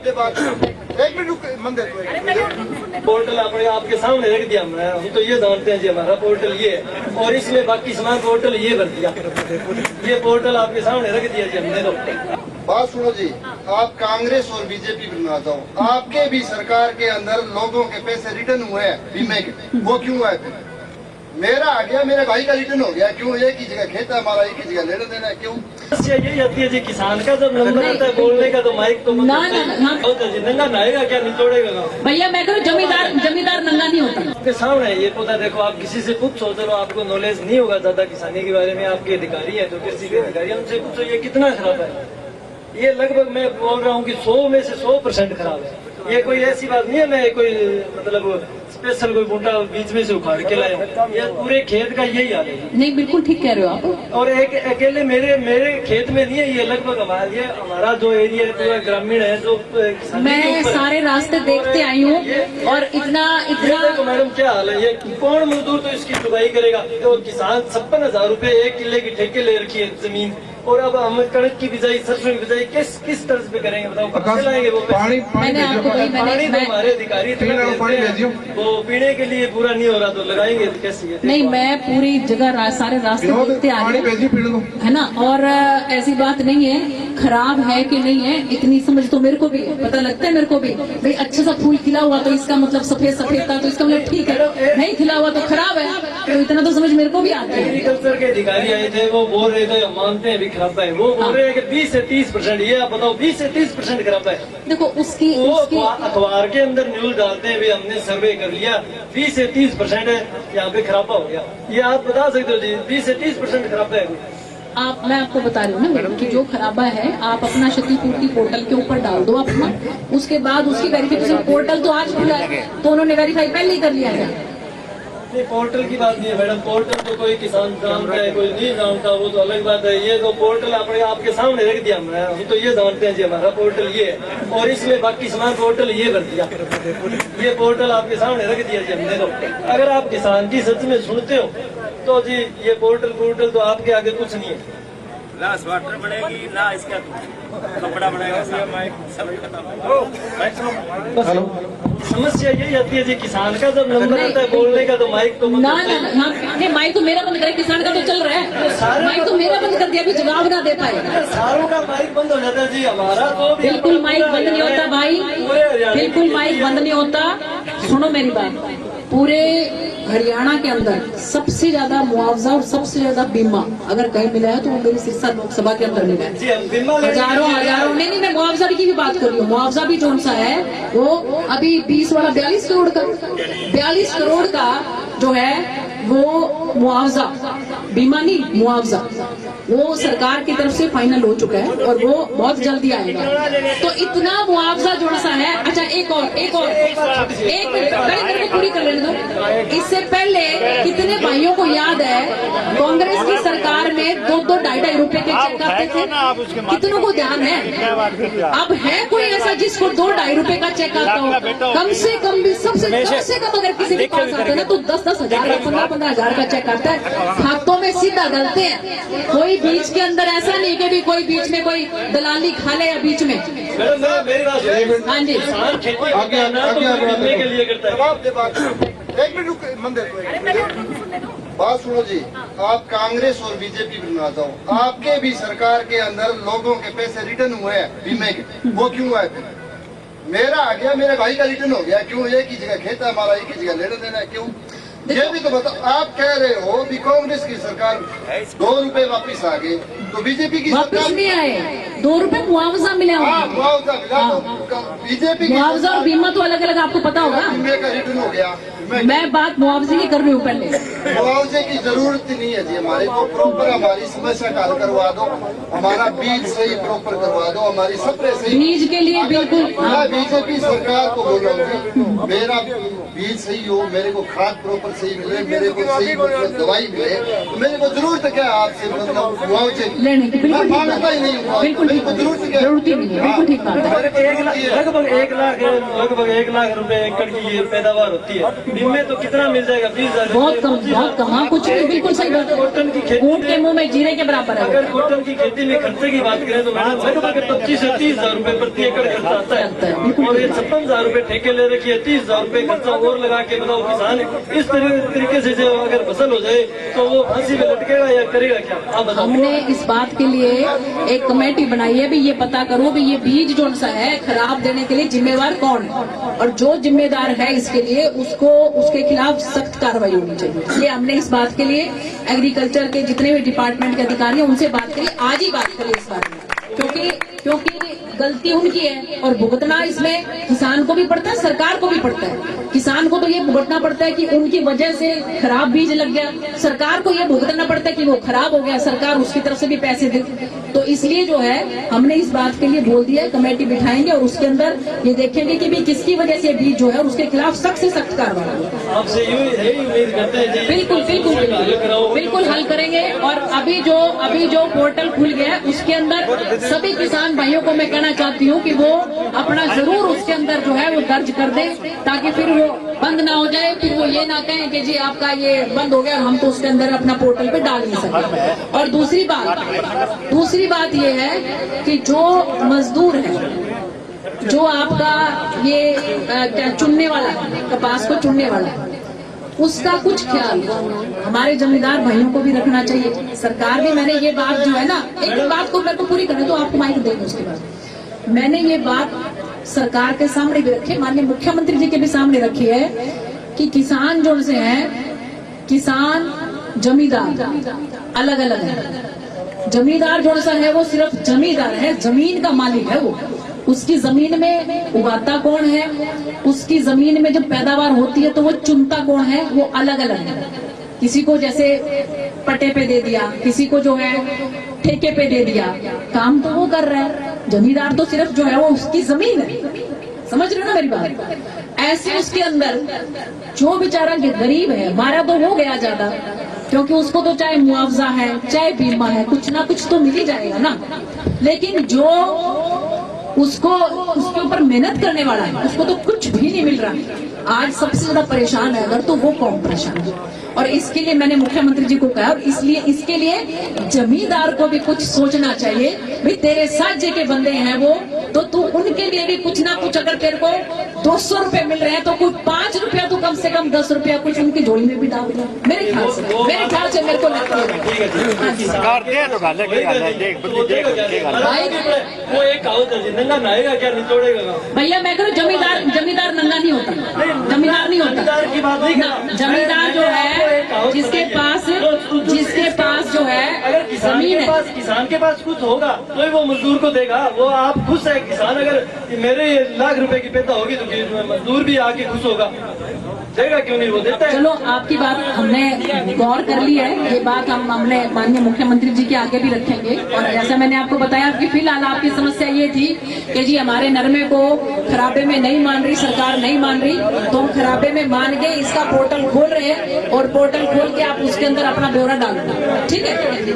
आपके बात एक मिनट मंदिर पोर्टल आपके सामने रख दिया हमने, हम तो ये जानते हैं जी हमारा पोर्टल ये है और इसमें बाकी सामान पोर्टल ये भर दिया, ये पोर्टल आपके सामने रख दिया जी हमने। तो बात सुनो जी, आप कांग्रेस और बीजेपी बना जाओ, आपके भी सरकार के अंदर लोगों के पैसे रिटर्न हुए हैं बीमे के, वो क्यों आए थे? मेरा आ गया, मेरे भाई का रिटर्न हो गया, क्यों? एक ही जगह खेत है हमारा, एक ही जगह लेना देना है, क्यों? यही आती है जी, किसान का जब नंबर आता है बोलने का तो माइक तो नंगा नाएगा क्या, निचोड़ेगा भैया? मैं कहूँ जमींदार नंगा नहीं होता। आपके सामने ये पौधा देखो, आप किसी से पूछो, चलो आपको नॉलेज नहीं होगा ज्यादा किसानी के बारे में, आपके अधिकारी है तो कृषि के अधिकारी, हमसे पूछो ये कितना खराब है। ये लगभग मैं बोल रहा हूँ कि 100 में से 100% खराब है। ये कोई ऐसी बात नहीं है मैं कोई मतलब स्पेशल कोई बूटा बीच में से उखाड़ के लाया हूँ, ये पूरे खेत का यही हाल है। नहीं बिल्कुल ठीक कह रहे हो आप। और एक अकेले मेरे खेत में नहीं है ये, लगभग हमारा जो एरिया है पूरा ग्रामीण है, जो मैं सारे रास्ते देखते आई हूँ और इतना तो मैडम क्या हाल है, ये कौन मजदूर तो इसकी चुकाई करेगा? तो किसान 56,000 रूपए 1 किले की ठेके ले रखी है जमीन, और अब हम कणक की बिजाई सरसों की बिजाई किस तर्ज पे करेंगे बताओ? कहाँ लाएंगे वो पानी पानी तो हमारे अधिकारी वो पीने के लिए पूरा नहीं हो रहा तो लगाएंगे कैसे? नहीं, मैं पूरी जगह सारे रास्ते देखते आ रही हूँ, है ना। और ऐसी बात नहीं है खराब है कि नहीं है, इतनी समझ तो मेरे को भी पता लगता है, मेरे को भी भाई अच्छा सा फूल खिला हुआ तो इसका मतलब सफेद था तो इसका मतलब ठीक है, नहीं खिला हुआ तो खराब है, तो इतना तो समझ मेरे को भी आता है। एग्रीकल्चर के अधिकारी आए थे, वो बोल रहे थे मानते हैं भी खराब है, वो बोल रहे हैं कि 20 से 30%, ये आप बताओ 20 से 30% खराब है। देखो उसकी अखबार के अंदर न्यूज डालते हैं, हमने सर्वे कर लिया 20 से 30% यहाँ पे खराबा हो गया, ये आप बता सकते हो जी 20 से 30% खराबा है? मैं आपको बता रही हूँ ना मैडम कि जो खराबा है आप अपना क्षतिपूर्ति पोर्टल के ऊपर डाल दो अपना, उसके बाद उसकी वेरिफिकेशन, पोर्टल तो आज खुला है तो उन्होंने वेरीफाई पहले ही कर लिया है। नहीं, पोर्टल की बात नहीं है मैडम, पोर्टल तो कोई किसान जानता है कोई नहीं जानता, वो तो अलग बात है। ये तो पोर्टल आपके सामने रख दिया हमने, हम तो ये जानते हैं जी हमारा पोर्टल ये है और इसमें बाकी सामान पोर्टल ये भर दिया, ये पोर्टल आपके सामने रख दिया जी हमने। तो अगर आप किसान की सच में सुनते हो तो जी ये पोर्टल तो आपके आगे कुछ नहीं है, ना स्वेटर बनेगी ना इसका कपड़ा बनेगा, सब खत्म। हेलो, समस्या यही आती है जी, किसान का जब नंबर आता है बोलने का तो माइक तो ना माइक तो मेरा बंद करे, किसान का तो चल रहा है, माइक तो मेरा बंद कर दिया, अभी जवाब ना दे पाए। सारों का माइक बंद हो जाता है जी, हमारा तो बिल्कुल माइक बंद नहीं होता भाई, बिल्कुल माइक बंद नहीं होता। सुनो मेरी बात, पूरे हरियाणा के अंदर सबसे ज्यादा मुआवजा और सबसे ज्यादा बीमा अगर कहीं मिला है तो वो मेरी सिरसा लोकसभा के अंदर मिला है। हजारों नहीं, मैं मुआवजा की भी बात कर रही हूँ। मुआवजा भी कौन सा है, वो अभी 20 वाला 42 करोड़ का जो है वो मुआवजा, बीमा नहीं मुआवजा, वो सरकार की तरफ से फाइनल हो चुका है और वो बहुत जल्दी आएगा। तो इतना मुआवजा जो सा है। अच्छा एक मिनट मेरे को पूरी कर लेने दो। इससे पहले कितने भाइयों को याद है कांग्रेस की सरकार में 2-2-2.5 रुपए के चेक आते थे, कितनों को ध्यान है? अब है कोई ऐसा जिसको 2-2.5 रुपए का चेक आता हो? कम से कम भी सबसे कम अगर किसी के पास आता है ना तो 10-10 हजार का 15-15 हजार का चेक आता है, खातों में सीधा डलते हैं। कोई बीच के अंदर ऐसा नहीं कि भी कोई बीच में कोई दलाली खा ले या बीच में। हाँ जी, एक मिनट मंदिर बात सुनो जी, आप कांग्रेस और बीजेपी बना जाओ, आपके भी सरकार के अंदर लोगों के पैसे रिटर्न हुए हैं बीमे के, वो क्यों आए थे? मेरा आ गया, मेरे भाई का रिटर्न हो गया, क्यों? एक ही जगह खेत है हमारा, एक ही जगह लेना देना है, क्यों? ये भी तो बताओ। आप कह रहे हो कि कांग्रेस की सरकार 2 रुपए वापिस आ गए, तो बीजेपी की वापिस नहीं आए, 2 रुपए मुआवजा मिला। मुआवजा मिला तो बीजेपी मुआवजा और बीमा तो अलग अलग आपको पता होगा। बीमे का रिटर्न हो गया। मैं बात मुआवजे की कर रही हूँ पहले। मुआवजे की जरूरत नहीं है जी, हमारे को प्रॉपर हमारी समस्या का हल करवा दो, हमारा बीज सही प्रॉपर करवा दो, हमारी स्प्रे सही। बीज के लिए बिल्कुल मैं बीजेपी सरकार को बोल रहा हूँ मेरा बीज सही हो, मेरे को खाद प्रॉपर सही मिले, मेरे को सही मतलब दवाई मिले, तो मेरे को जरूरत क्या है आपसे मतलब मुआवजे की? मैं मांगता ही नहीं हूँ, मेरे को जरूरत क्या? जरूरत ही नहीं है, बिल्कुल ठीक बात है। लगभग 1 लाख रुपए एकड़ की ये पैदावार होती है, बीमे तो कितना मिल जाएगा? 20,000। बहुत कम, बहुत कम। हाँ, कुछ नहीं, बिल्कुल सही बात है। कॉटन की खेती, ऊंट के मुंह में जीरे के बराबर है। अगर कॉटन की खेती में खर्चे की बात करें तो मैडम लगभग 25 से 30,000 रूपए प्रति एकड़ खर्चा आता है। और ये 56,000 रूपए ठेके ले रखिए, 30,000 रूपए खर्चा और लगा के बताओ किसान इस तरीके से जो अगर फसल हो जाए तो वो फांसी पे लटकेगा या करेगा क्या? आप बताओ। हमने इस बात के लिए एक कमेटी बनाई है भी, ये पता करो भी ये बीज जो सा है खराब देने के लिए जिम्मेवार कौन है, और जो जिम्मेदार है इसके लिए उसको उसके खिलाफ सख्त कार्रवाई होनी चाहिए। इसलिए हमने इस बात के लिए एग्रीकल्चर के जितने भी डिपार्टमेंट के अधिकारी हैं उनसे बात करी, आज ही बात करी इस बारे में, क्योंकि गलती उनकी है और भुगतना इसमें किसान को भी पड़ता है, सरकार को भी पड़ता है। किसान को तो ये भुगतना पड़ता है कि उनकी वजह से खराब बीज लग गया, सरकार को ये भुगतना पड़ता है कि वो खराब हो गया, सरकार उसकी तरफ से भी पैसे दे। तो इसलिए जो है हमने इस बात के लिए बोल दिया है, कमेटी बिठाएंगे और उसके अंदर ये देखेंगे कि भी किसकी वजह से बीज जो है उसके खिलाफ सख्त से सख्त कार्रवाई। आपसे यही उम्मीद करते हैं जी। बिल्कुल बिल्कुल बिल्कुल बिल्कुल हल करेंगे। और अभी जो पोर्टल खुल गया है उसके अंदर सभी किसान भाइयों को मैं कहना चाहती हूँ कि वो अपना जरूर उसके अंदर जो है वो दर्ज कर दे, ताकि फिर वो बंद ना हो जाए, फिर वो ये ना कहें कि जी आपका ये बंद हो गया, हम तो उसके अंदर अपना पोर्टल पे डाल नहीं सकते। और दूसरी बात ये है कि जो मजदूर है, जो आपका ये क्या चुनने वाला है, कपास को चुनने वाला है, उसका कुछ ख्याल हमारे जमींदार भाइयों को भी रखना चाहिए। सरकार भी, मैंने ये बात जो है ना, एक बात को मैं तो पूरी करने तो आपको माइक देंगे, उसके बाद मैंने ये बात सरकार के सामने भी रखी, माननीय मुख्यमंत्री जी के भी सामने रखी है कि किसान जो से हैं, किसान जमींदार अलग अलग है। जमींदार जो सा है वो सिर्फ जमींदार है, जमीन का मालिक है वो, उसकी जमीन में उगाता कौन है, उसकी जमीन में जब पैदावार होती है तो वो चुनता कौन है, वो अलग अलग है। किसी को जैसे पट्टे पे दे दिया, किसी को जो है ठेके पे दे दिया, काम तो वो कर रहा है। जमींदार तो सिर्फ जो है वो उसकी जमीन है, समझ रहे हो ना मेरी बात। ऐसे उसके अंदर जो बेचारा गरीब है, मारा तो हो गया ज्यादा, क्योंकि उसको तो चाहे मुआवजा है चाहे बीमा है, कुछ ना कुछ तो मिल ही जाएगा ना। लेकिन जो उसको उसके ऊपर मेहनत करने वाला है उसको तो कुछ भी नहीं मिल रहा। आज सबसे ज्यादा परेशान है अगर तो वो कौन परेशान है। और इसके लिए मैंने मुख्यमंत्री जी को कहा, और इसलिए इसके लिए जमींदार को भी कुछ सोचना चाहिए। भाई तेरे साथ के बंदे हैं वो, तो तू उनके लिए भी कुछ ना कुछ, अगर तेरे को 200 रुपए मिल रहे हैं तो कुछ 5 रुपया तो कम से कम 10 रुपया कुछ उनकी झोली में भी डाल दिया। मेरे ख्याल से मेरे को लगता है भाई वो एक कहावत है, नंगा नहाएगा क्या निचोड़ेगा। भैया मैं कह जमींदार नंगा नहीं होता, जमींदार नहीं होता। जमींदार की बात नहीं कर, जमींदार जो है जिसके पास जो है अगर किसान के पास कुछ होगा तो ही वो मजदूर को देगा। वो आप खुश है किसान, अगर मेरे 1,00,000 रुपए की पैदा होगी तो मजदूर भी आके खुश होगा, देगा क्यों नहीं, वो देता है। चलो आपकी बात हमने गौर कर ली है, ये बात हमने माननीय मुख्यमंत्री जी के आगे भी रखेंगे। और जैसा मैंने आपको बताया कि फिलहाल आपकी समस्या ये थी कि जी हमारे नरमे को खराबे में नहीं मान रही सरकार, नहीं मान रही, तो हम खराबे में मान गए, इसका पोर्टल खोल रहे हैं और पोर्टल खोल के आप उसके अंदर अपना ब्यौरा डाल दो, ठीक है।